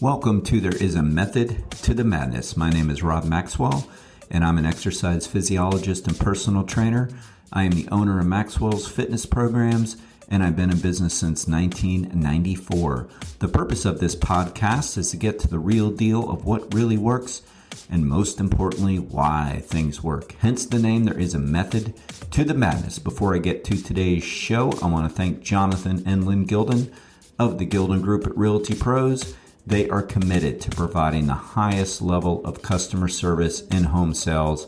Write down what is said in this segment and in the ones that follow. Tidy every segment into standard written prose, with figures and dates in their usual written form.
Welcome to There Is a Method to the Madness. My name is Rob Maxwell, and I'm an exercise physiologist and personal trainer. I am the owner of Maxwell's fitness programs, and I've been in business since 1994. The purpose of this podcast is to get to the real deal of what really works, and most importantly, why things work. Hence the name, There Is a Method to the Madness. Before I get to today's show, I want to thank Jonathan and Lynn Gilden of the Gilden Group at Realty Pros. They are committed to providing the highest level of customer service in home sales.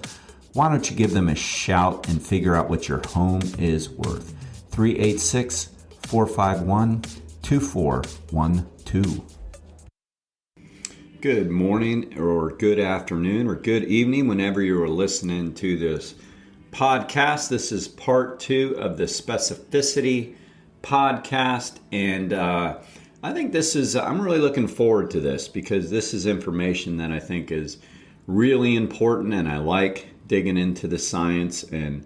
Why don't you give them a shout and figure out what your home is worth? 386-451-2412. Good morning or good afternoon or good evening whenever you are listening to this podcast. This is part 2 of the specificity podcast, and I think I'm really looking forward to this because this is information that I think is really important, and I like digging into the science and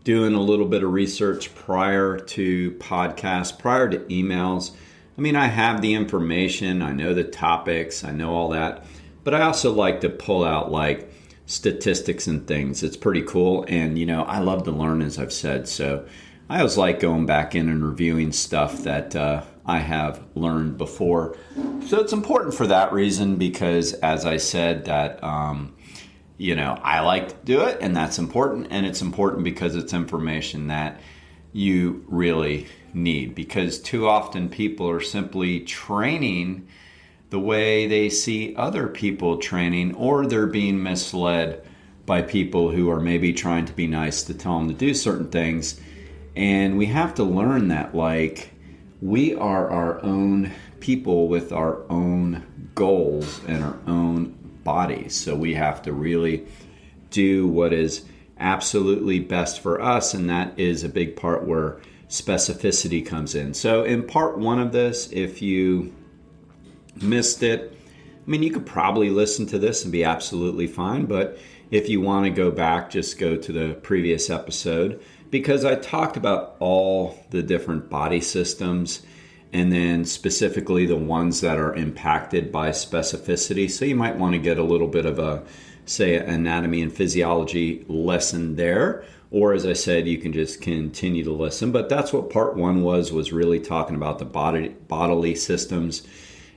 doing a little bit of research prior to podcasts, prior to emails. I mean, I have the information, I know the topics, I know all that, but I also like to pull out like statistics and things. It's pretty cool, and I love to learn, as I've said, so I always like going back in and reviewing stuff that I have learned before. So it's important for that reason because, as I said, that I like to do it, and that's important. And it's important because it's information that you really need, because too often people are simply training the way they see other people training, or they're being misled by people who are maybe trying to be nice to tell them to do certain things. And we have to learn that, we are our own people with our own goals and our own bodies. So we have to really do what is absolutely best for us, and that is a big part where specificity comes in. So in part 1 of this, if you missed it, you could probably listen to this and be absolutely fine, but if you want to go back, just go to the previous episode, because I talked about all the different body systems and then specifically the ones that are impacted by specificity. So you might want to get a little bit of a, say, anatomy and physiology lesson there. Or as I said, you can just continue to listen. But that's what part 1 was really talking about the bodily systems.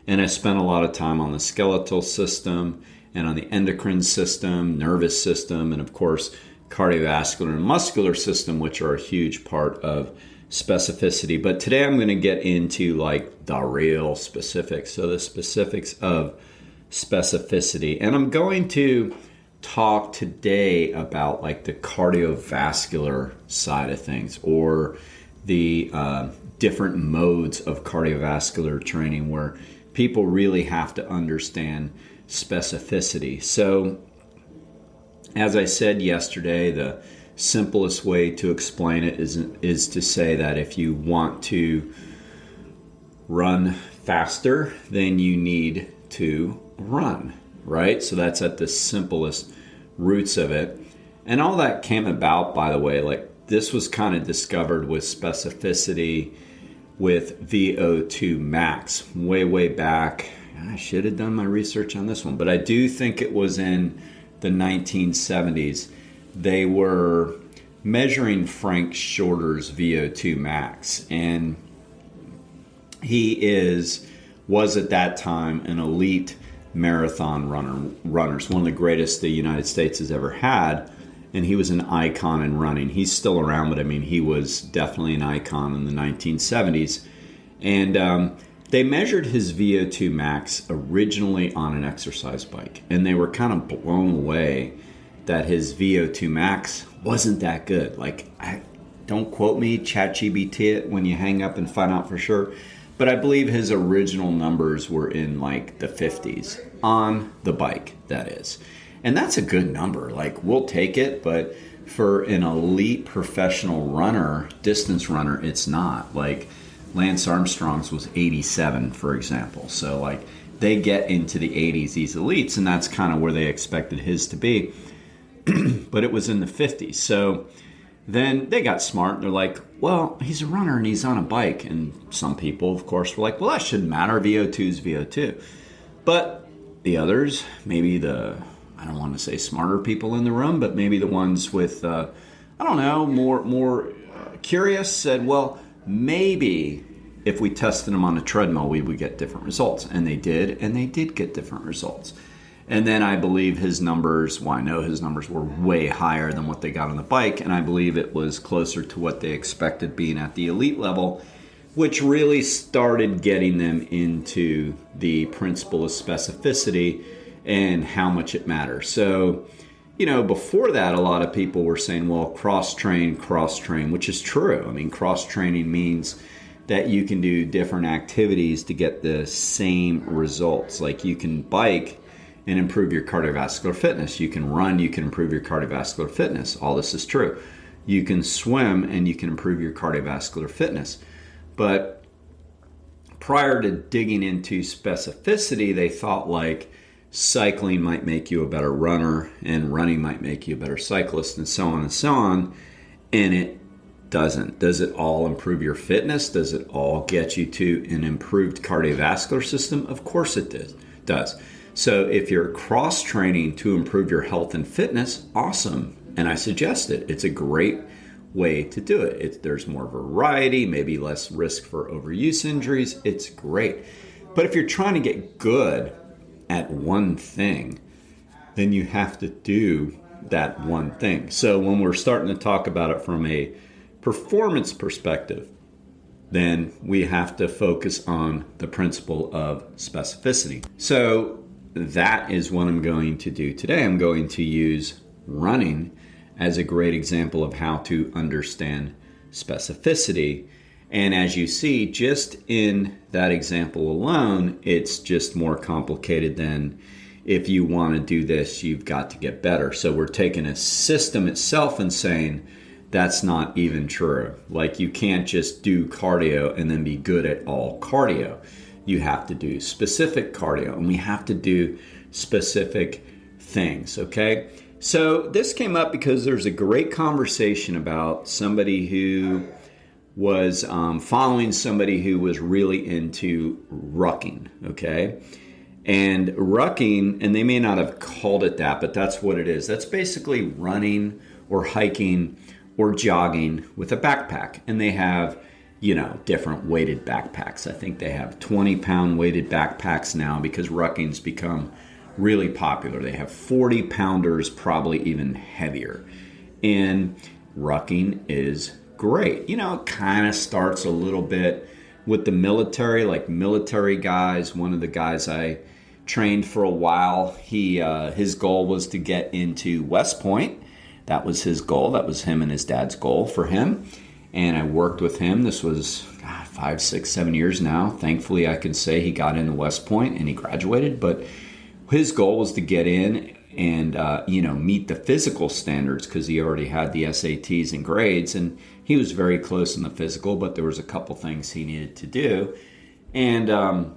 And I spent a lot of time on the skeletal system and on the endocrine system, nervous system, and of course, cardiovascular and muscular system, which are a huge part of specificity. But today I'm going to get into the real specifics. So the specifics of specificity. And I'm going to talk today about the cardiovascular side of things, or the different modes of cardiovascular training where people really have to understand specificity. So as I said yesterday, the simplest way to explain it is to say that if you want to run faster, then you need to run, right? So that's at the simplest roots of it. And all that came about, by the way, this was kind of discovered with specificity with VO2 max way back. I should have done my research on this one, but I do think it was in the 1970s. They were measuring Frank Shorter's VO2 max, and he was at that time an elite marathon runners, one of the greatest the United States has ever had, and he was an icon in running. He's still around, but he was definitely an icon in the 1970s. And they measured his VO2 max originally on an exercise bike, and they were kind of blown away that his VO2 max wasn't that good. Don't quote me, ChatGPT it when you hang up and find out for sure, but I believe his original numbers were in the 50s on the bike, that is. And that's a good number. We'll take it, but for an elite professional runner, distance runner, it's not. Lance Armstrong's was 87, for example. So they get into the 80s, these elites, and that's kind of where they expected his to be. But it was in the 50s. So then they got smart. They're like, well, he's a runner and he's on a bike. And some people, of course, were like, well, that shouldn't matter. VO2 is VO2. But the others, maybe I don't want to say smarter people in the room, but maybe the ones with, more curious said, well, maybe if we tested them on a treadmill, we would get different results. And they did get different results. And then I believe his numbers, I know his numbers were way higher than what they got on the bike, and I believe it was closer to what they expected being at the elite level, which really started getting them into the principle of specificity and how much it matters. So, before that, a lot of people were saying, well, cross-train, which is true. I mean, cross-training means that you can do different activities to get the same results. Like you can bike and improve your cardiovascular fitness. You can run, you can improve your cardiovascular fitness. All this is true. You can swim and you can improve your cardiovascular fitness. But prior to digging into specificity, they thought like cycling might make you a better runner and running might make you a better cyclist and so on and so on. And it doesn't. Does it all improve your fitness? Does it all get you to an improved cardiovascular system? Of course it does. So if you're cross-training to improve your health and fitness, awesome. And I suggest it. It's a great way to do it. There's more variety, maybe less risk for overuse injuries. It's great. But if you're trying to get good at one thing, then you have to do that one thing. So when we're starting to talk about it from a performance perspective, then we have to focus on the principle of specificity. So that is what I'm going to do today. I'm going to use running as a great example of how to understand specificity. And as you see, just in that example alone, it's just more complicated than if you want to do this, you've got to get better. So we're taking a system itself and saying that's not even true. Like you can't just do cardio and then be good at all cardio. You have to do specific cardio, and we have to do specific things, okay? So this came up because there's a great conversation about somebody who was following somebody who was really into rucking, okay? And rucking, and they may not have called it that, but that's what it is. That's basically running or hiking or jogging with a backpack. And they have different weighted backpacks. I think they have 20-pound weighted backpacks now because rucking's become really popular. They have 40-pounders, probably even heavier. And rucking is great. It kind of starts a little bit with the military, like military guys. One of the guys I trained for a while, his goal was to get into West Point. That was his goal. That was him and his dad's goal for him. And I worked with him. This was 5, 6, 7 years now. Thankfully, I can say he got into West Point and he graduated. But his goal was to get in and meet the physical standards because he already had the SATs and grades. And he was very close in the physical, but there was a couple things he needed to do. And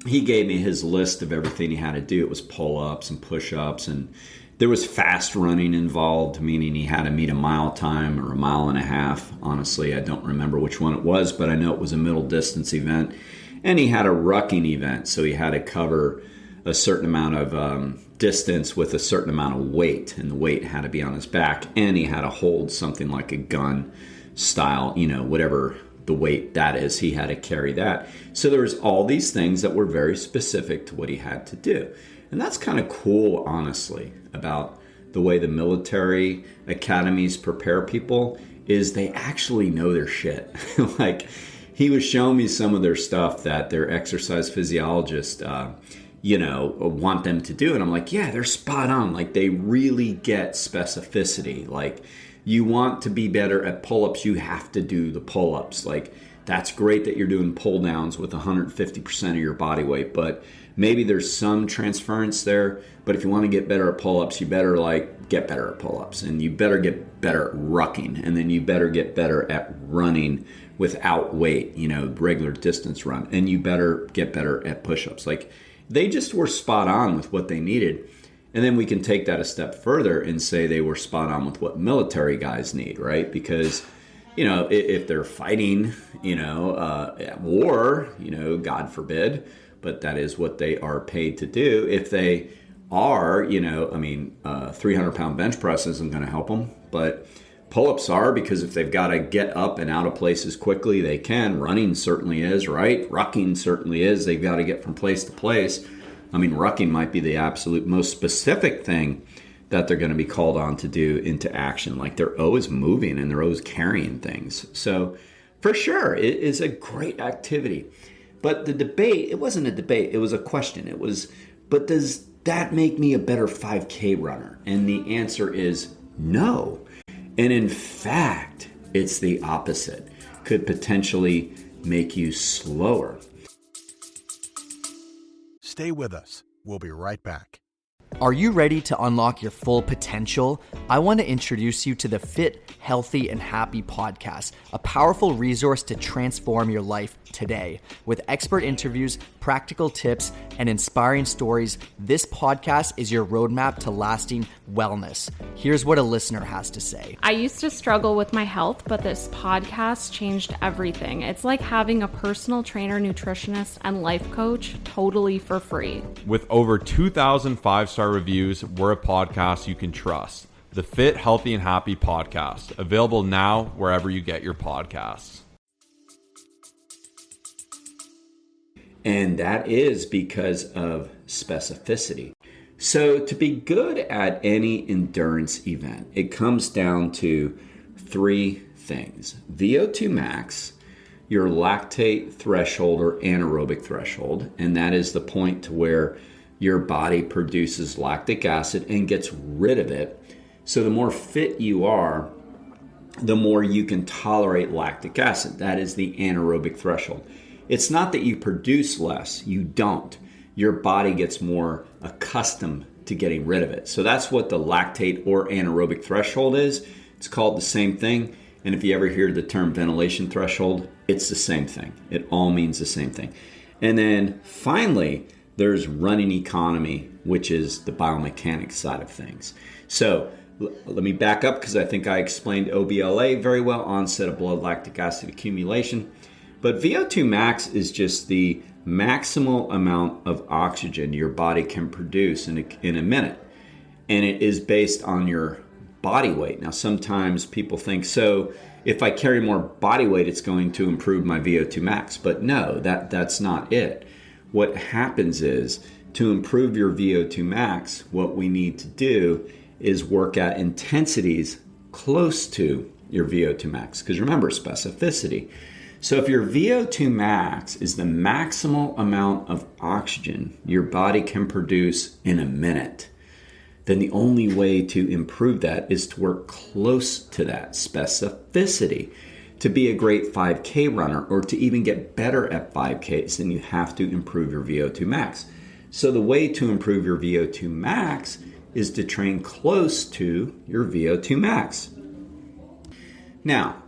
he gave me his list of everything he had to do. It was pull-ups and push-ups, and there was fast running involved, meaning he had to meet a mile time or a mile and a half. Honestly, I don't remember which one it was, but I know it was a middle distance event. And he had a rucking event, so he had to cover a certain amount of distance with a certain amount of weight, and the weight had to be on his back, and he had to hold something like a gun style, whatever the weight that is, he had to carry that. So there was all these things that were very specific to what he had to do. And that's kind of cool, honestly, about the way the military academies prepare people is they actually know their shit. Like, he was showing me some of their stuff that their exercise physiologists, want them to do. And I'm like, yeah, they're spot on. Like, they really get specificity. Like, you want to be better at pull-ups, you have to do the pull-ups. Like, that's great that you're doing pull-downs with 150% of your body weight, but maybe there's some transference there. But if you want to get better at pull-ups, you better get better at pull-ups, and you better get better at rucking, and then you better get better at running without weight, regular distance run, and you better get better at push-ups. Like, they just were spot on with what they needed. And then we can take that a step further and say they were spot on with what military guys need, right? Because, if they're fighting, at war, God forbid, but that is what they are paid to do. If they are, 300-pound bench press isn't going to help them, but pull-ups are, because if they've got to get up and out of places quickly, they can. Running certainly is, right? Rucking certainly is. They've got to get from place to place. Rucking might be the absolute most specific thing that they're going to be called on to do into action. Like, they're always moving and they're always carrying things. So for sure, it is a great activity. But the debate, it wasn't a debate, it was a question. It was, but does that make me a better 5K runner? And the answer is no. And in fact, it's the opposite. Could potentially make you slower. Stay with us. We'll be right back. Are you ready to unlock your full potential? I want to introduce you to the Fit, Healthy, and Happy podcast, a powerful resource to transform your life today. With expert interviews, practical tips, and inspiring stories, this podcast is your roadmap to lasting wellness. Here's what a listener has to say. I used to struggle with my health, but this podcast changed everything. It's like having a personal trainer, nutritionist, and life coach totally for free. With over 2,000 five-star reviews, we're a podcast you can trust. The Fit, Healthy, and Happy podcast, available now wherever you get your podcasts. And that is because of specificity. So to be good at any endurance event, it comes down to three things: VO2 max, your lactate threshold or anaerobic threshold, and that is the point to where your body produces lactic acid and gets rid of it. So the more fit you are, the more you can tolerate lactic acid. That is the anaerobic threshold. It's not that you produce less, you don't. Your body gets more accustomed to getting rid of it. So that's what the lactate or anaerobic threshold is. It's called the same thing. And if you ever hear the term ventilation threshold, it's the same thing. It all means the same thing. And then finally, there's running economy, which is the biomechanics side of things. So let me back up, because I think I explained OBLA very well, onset of blood lactic acid accumulation. But VO2 max is just the maximal amount of oxygen your body can produce in a minute. And it is based on your body weight. Now, sometimes people think, so if I carry more body weight, it's going to improve my VO2 max. But no, that's not it. What happens is, to improve your VO2 max, what we need to do is work at intensities close to your VO2 max. Because remember, specificity. So if your VO2 max is the maximal amount of oxygen your body can produce in a minute, then the only way to improve that is to work close to that specificity. To be a great 5K runner, or to even get better at 5Ks, then you have to improve your VO2 max. So the way to improve your VO2 max is to train close to your VO2 max. Now,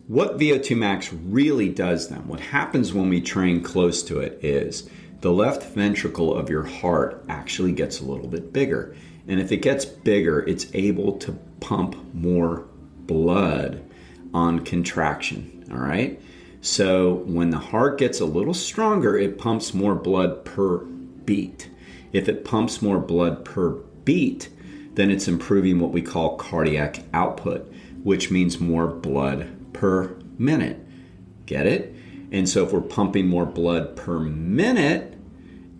what VO2 max really does then, what happens when we train close to it, is the left ventricle of your heart actually gets a little bit bigger. And if it gets bigger, it's able to pump more blood on contraction, all right? So when the heart gets a little stronger, it pumps more blood per beat. If it pumps more blood per beat, then it's improving what we call cardiac output, which means more blood per minute. Get it? And so if we're pumping more blood per minute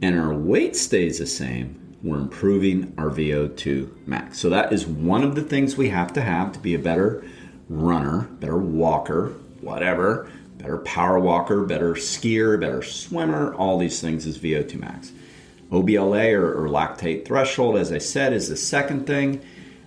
and our weight stays the same, we're improving our VO2 max. So that is one of the things we have to be a better runner, better walker, whatever, better power walker, better skier, better swimmer. All these things is VO2 max. OBLA or lactate threshold, as I said, is the second thing.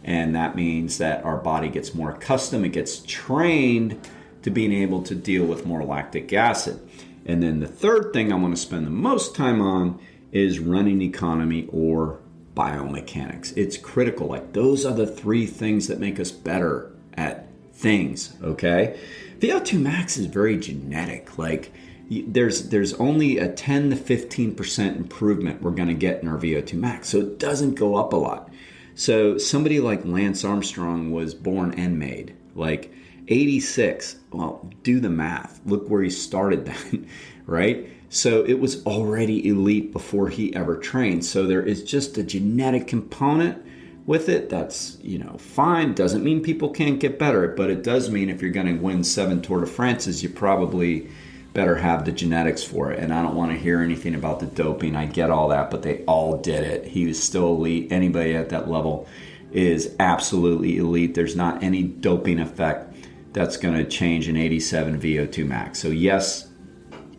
And that means that our body gets more accustomed, it gets trained to being able to deal with more lactic acid. And then the third thing I want to spend the most time on is running economy or biomechanics. It's critical. Like, those are the three things that make us better at things, okay? VO2 max is very genetic. Like, there's only a 10 to 15% improvement we're going to get in our VO2 max. So it doesn't go up a lot. So somebody like Lance Armstrong was born and made, like 86. Well, do the math. Look where he started then, right? So it was already elite before he ever trained. So there is just a genetic component with it. That's, fine. Doesn't mean people can't get better, but it does mean if you're going to win 7 Tour de France's, you probably better have the genetics for it. And I don't want to hear anything about the doping. I get all that, but they all did it. He was still elite. Anybody at that level is absolutely elite. There's not any doping effect that's going to change an 87 VO2 max. So yes,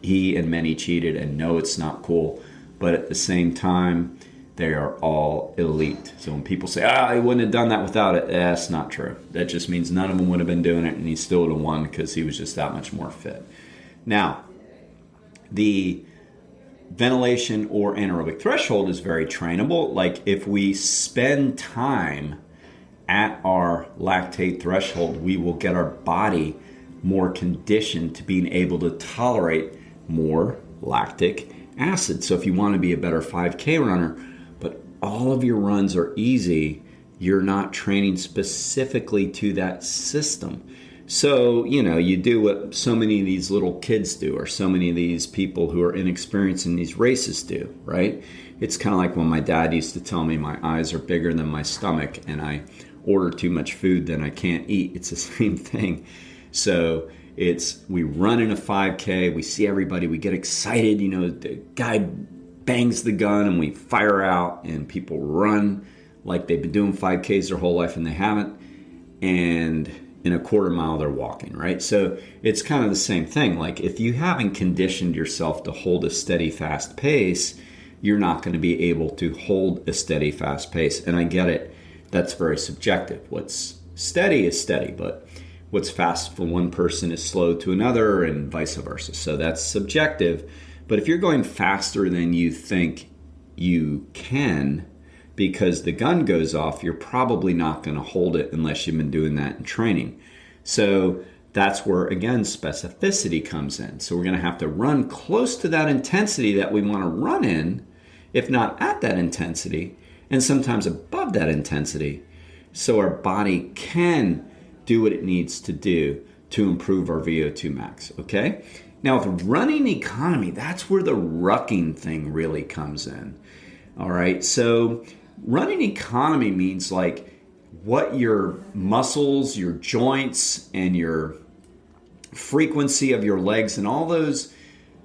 he and many cheated, and no, it's not cool. But at the same time, they are all elite. So when people say, he wouldn't have done that without it, that's not true. That just means none of them would have been doing it, and he still would have won because he was just that much more fit. Now, the ventilation or anaerobic threshold is very trainable. Like if we spend time at our lactate threshold, we will get our body more conditioned to being able to tolerate more lactic acid. So if you want to be a better 5K runner, but all of your runs are easy, you're not training specifically to that system. So, you do what so many of these little kids do, or so many of these people who are inexperienced in these races do, right? It's kind of like when my dad used to tell me my eyes are bigger than my stomach and I order too much food, then I can't eat. It's the same thing. So we run in a 5K, we see everybody, we get excited, the guy bangs the gun and we fire out, and people run like they've been doing 5Ks their whole life and they haven't, and in a quarter mile they're walking, right? So it's kind of the same thing. Like if you haven't conditioned yourself to hold a steady, fast pace, you're not going to be able to hold a steady, fast pace. And I get it, that's very subjective. What's steady is steady, but what's fast for one person is slow to another, and vice versa. So that's subjective. But if you're going faster than you think you can because the gun goes off, you're probably not going to hold it unless you've been doing that in training. So that's where, again, specificity comes in. So we're going to have to run close to that intensity that we want to run in, if not at that intensity, and sometimes above that intensity, so our body can do what it needs to do to improve our VO2 max, okay? Now, with running economy, that's where the rucking thing really comes in, all right? So running economy means like what your muscles, your joints, and your frequency of your legs and all those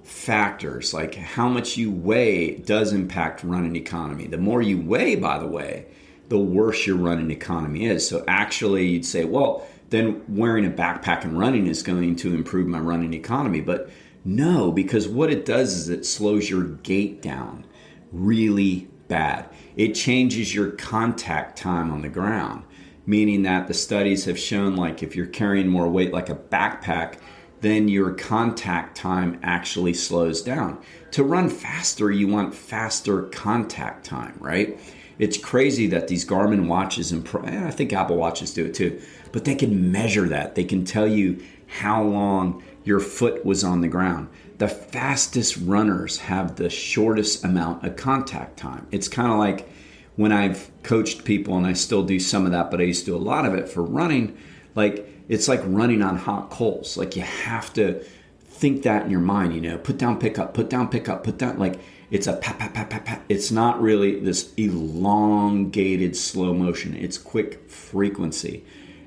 factors, like how much you weigh, does impact running economy. The more you weigh, by the way, the worse your running economy is. So actually you'd say, well, then wearing a backpack and running is going to improve my running economy. But no, because what it does is it slows your gait down really bad. It changes your contact time on the ground, meaning that the studies have shown, like if you're carrying more weight like a backpack, then your contact time actually slows down. To run faster, you want faster contact time, right? It's crazy that these Garmin watches, and I think Apple Watches do it too, but they can measure that. They can tell you how long your foot was on the ground. The fastest runners have the shortest amount of contact time. It's kind of like when I've coached people, and I still do some of that, but I used to do a lot of it for running. Like it's like running on hot coals. Like you have to think that in your mind, put down, pick up, put down, pick up, put down. Like it's a pat, pat, pat, pat, pat. It's not really this elongated slow motion. It's quick frequency.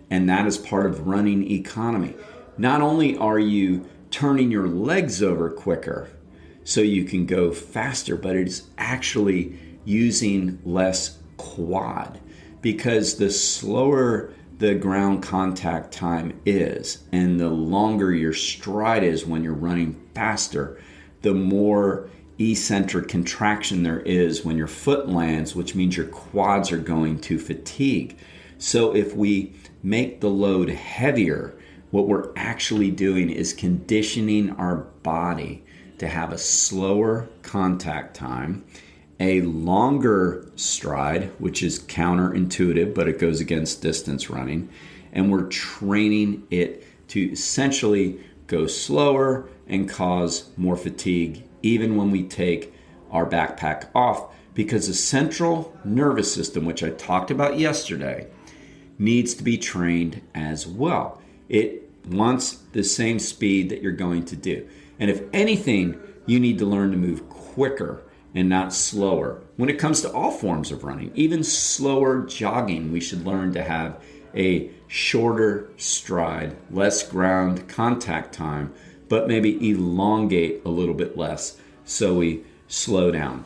And that is part of running economy. Not only are you turning your legs over quicker so you can go faster, but it's actually using less quad, because the slower the ground contact time is and the longer your stride is when you're running faster, the more eccentric contraction there is when your foot lands, which means your quads are going to fatigue. So if we make the load heavier, what we're actually doing is conditioning our body to have a slower contact time, a longer stride, which is counterintuitive, but it goes against distance running, and we're training it to essentially go slower and cause more fatigue even when we take our backpack off, because the central nervous system, which I talked about yesterday, needs to be trained as well. It wants the same speed that you're going to do. And if anything, you need to learn to move quicker and not slower. When it comes to all forms of running, even slower jogging, we should learn to have a shorter stride, less ground contact time, but maybe elongate a little bit less so we slow down.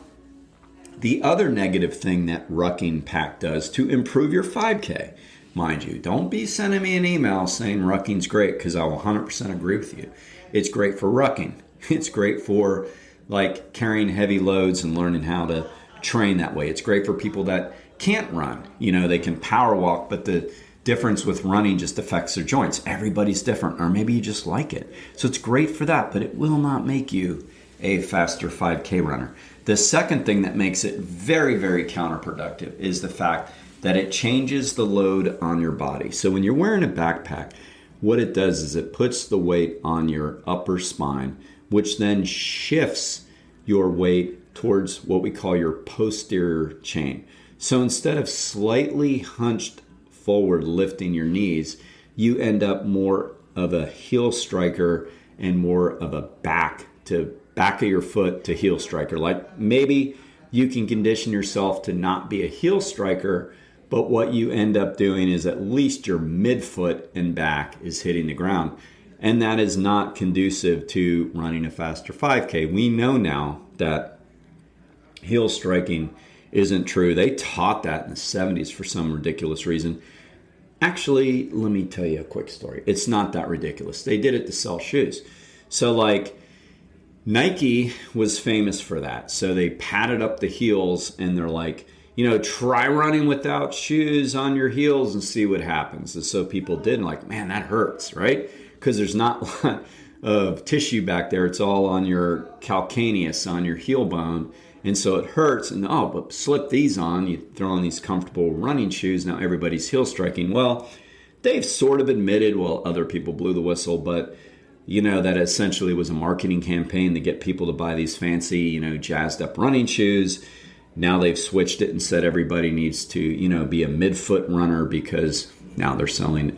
The other negative thing that rucking pack does to improve your 5K, mind you, don't be sending me an email saying rucking's great, because I will 100% agree with you. It's great for rucking. It's great for like carrying heavy loads and learning how to train that way. It's great for people that can't run. You know, they can power walk, but the difference with running just affects their joints. Everybody's different, or maybe you just like it. So it's great for that, but it will not make you a faster 5K runner. The second thing that makes it very, very counterproductive is the fact that it changes the load on your body. So when you're wearing a backpack, what it does is it puts the weight on your upper spine, which then shifts your weight towards what we call your posterior chain. So instead of slightly hunched forward lifting your knees, you end up more of a heel striker and more of a back of your foot to heel striker. Like maybe you can condition yourself to not be a heel striker, but what you end up doing is at least your midfoot and back is hitting the ground. And that is not conducive to running a faster 5K. We know now that heel striking isn't true. They taught that in the 70s for some ridiculous reason. Actually, let me tell you a quick story. It's not that ridiculous. They did it to sell shoes. So like Nike was famous for that. So they padded up the heels and they're like, you know, try running without shoes on your heels and see what happens. And so people did, and like, man, that hurts, right? Because there's not a lot of tissue back there. It's all on your calcaneus, on your heel bone. And so it hurts. And but slip these on. You throw on these comfortable running shoes. Now everybody's heel striking. Well, they've sort of admitted, well, other people blew the whistle, but you know, that essentially was a marketing campaign to get people to buy these fancy, you know, jazzed up running shoes. Now they've switched it and said everybody needs to, you know, be a midfoot runner, because now they're selling,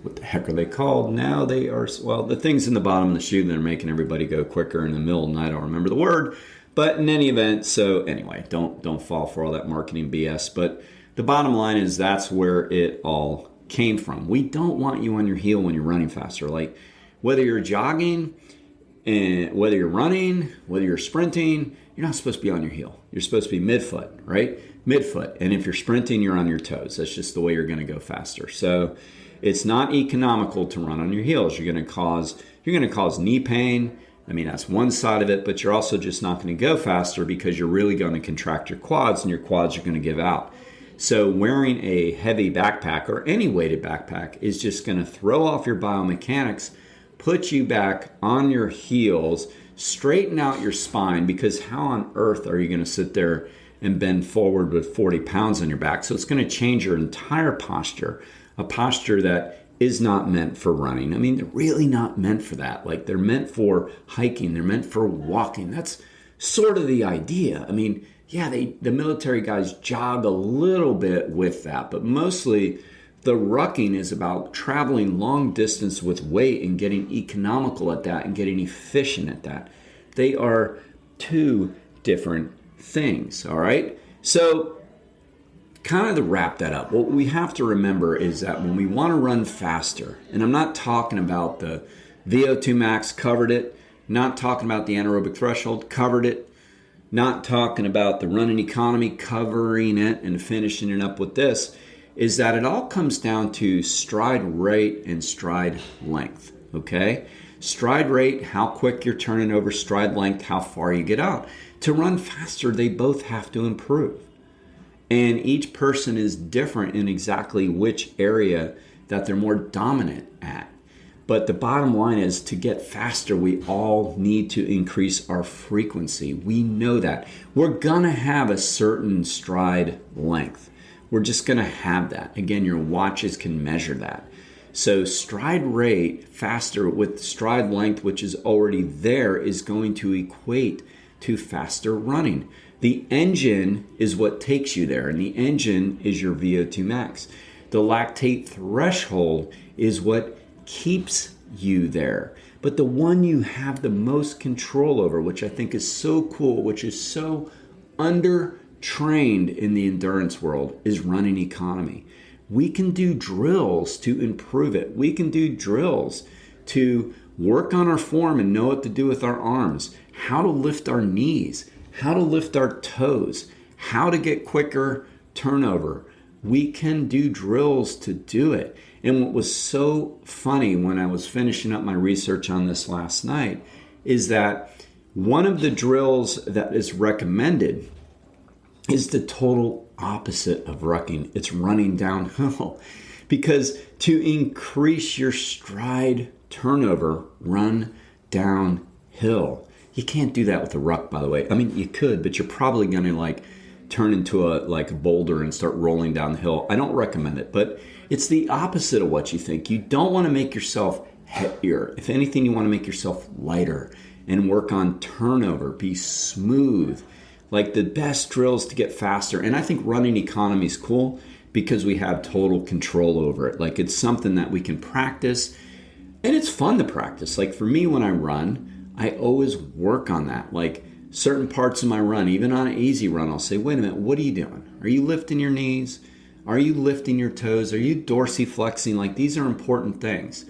what the heck are they called? Now they are, well, the things in the bottom of the shoe that are making everybody go quicker in the middle of the night. I don't remember the word, but in any event, so anyway, don't fall for all that marketing BS. But the bottom line is that's where it all came from. We don't want you on your heel when you're running faster. Like whether you're jogging and whether you're running, whether you're sprinting, you're not supposed to be on your heel. You're supposed to be midfoot, right? Midfoot. And if you're sprinting, you're on your toes. That's just the way you're going to go faster. So it's not economical to run on your heels. You're going to cause knee pain. I mean, that's one side of it, but you're also just not going to go faster because you're really going to contract your quads, and your quads are going to give out. So wearing a heavy backpack or any weighted backpack is just going to throw off your biomechanics, put you back on your heels, straighten out your spine, because how on earth are you going to sit there and bend forward with 40 pounds on your back? So it's going to change your entire posture, a posture that is not meant for running. I mean, they're really not meant for that. Like they're meant for hiking. They're meant for walking. That's sort of the idea. I mean, yeah, the military guys jog a little bit with that, but mostly the rucking is about traveling long distance with weight and getting economical at that and getting efficient at that. They are two different things, all right? So kind of to wrap that up, what we have to remember is that when we want to run faster, and I'm not talking about the VO2 max, covered it, not talking about the anaerobic threshold, covered it, not talking about the running economy, covering it and finishing it up with this, is that it all comes down to stride rate and stride length, okay? Stride rate, how quick you're turning over, stride length, how far you get out. To run faster, they both have to improve. And each person is different in exactly which area that they're more dominant at. But the bottom line is, to get faster, we all need to increase our frequency. We know that. We're going to have a certain stride length. We're just going to have that. Again, your watches can measure that. So stride rate faster with stride length, which is already there, is going to equate to faster running. The engine is what takes you there, and the engine is your VO2 max. The lactate threshold is what keeps you there. But the one you have the most control over, which I think is so cool, which is so under-trained in the endurance world, is running economy. We can do drills to improve it. We can do drills to work on our form and know what to do with our arms, how to lift our knees, how to lift our toes, how to get quicker turnover. We can do drills to do it. And what was so funny when I was finishing up my research on this last night is that one of the drills that is recommended is the total opposite of rucking. It's running downhill. Because to increase your stride turnover, run downhill. You can't do that with a ruck, by the way. I mean, you could, but you're probably going to turn into a boulder and start rolling down the hill. I don't recommend it, but it's the opposite of what you think. You don't want to make yourself heavier. If anything, you want to make yourself lighter and work on turnover, be smooth. Like the best drills to get faster. And I think running economy is cool because we have total control over it. Like it's something that we can practice. And it's fun to practice. Like for me, when I run, I always work on that. Like certain parts of my run, even on an easy run, I'll say, wait a minute, what are you doing? Are you lifting your knees? Are you lifting your toes? Are you dorsiflexing? Like these are important things.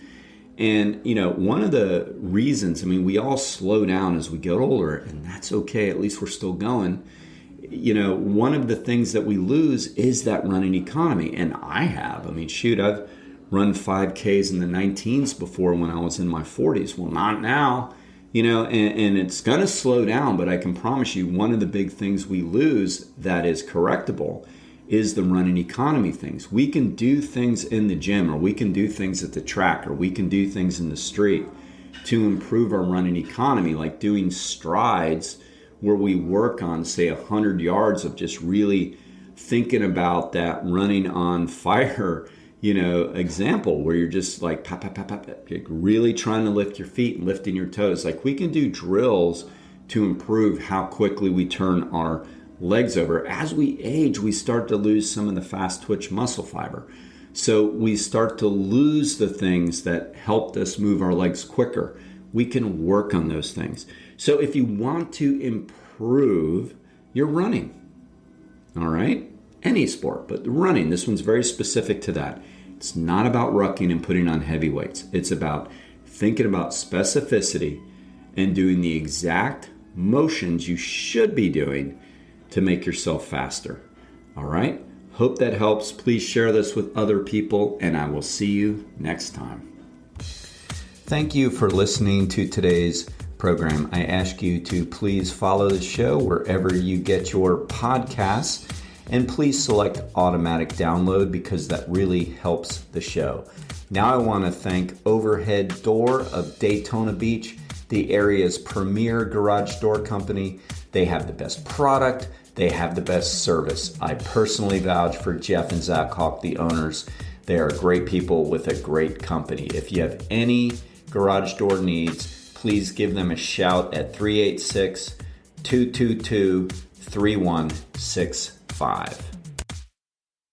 And, one of the reasons, we all slow down as we get older, and that's okay. At least we're still going. One of the things that we lose is that running economy. And I have. I've run 5Ks in the 19s before when I was in my 40s. Well, not now, and it's going to slow down, but I can promise you one of the big things we lose that is correctable is the running economy things. We can do things in the gym, or we can do things at the track, or we can do things in the street to improve our running economy, like doing strides where we work on, say, 100 yards of just really thinking about that running on fire example where you're just like pop, pop, pop, pop, really trying to lift your feet and lifting your toes. Like we can do drills to improve how quickly we turn our legs over. As we age, we start to lose some of the fast twitch muscle fiber. So we start to lose the things that helped us move our legs quicker. We can work on those things. So if you want to improve your running, all right, any sport, but running, this one's very specific to that. It's not about rucking and putting on heavy weights. It's about thinking about specificity and doing the exact motions you should be doing to make yourself faster. All right? Hope that helps. Please share this with other people, and I will see you next time. Thank you for listening to today's program. I ask you to please follow the show wherever you get your podcasts. And please select automatic download because that really helps the show. Now I want to thank Overhead Door of Daytona Beach, the area's premier garage door company. They have the best product. They have the best service. I personally vouch for Jeff and Zach Hawk, the owners. They are great people with a great company. If you have any garage door needs, please give them a shout at 386-222-3165.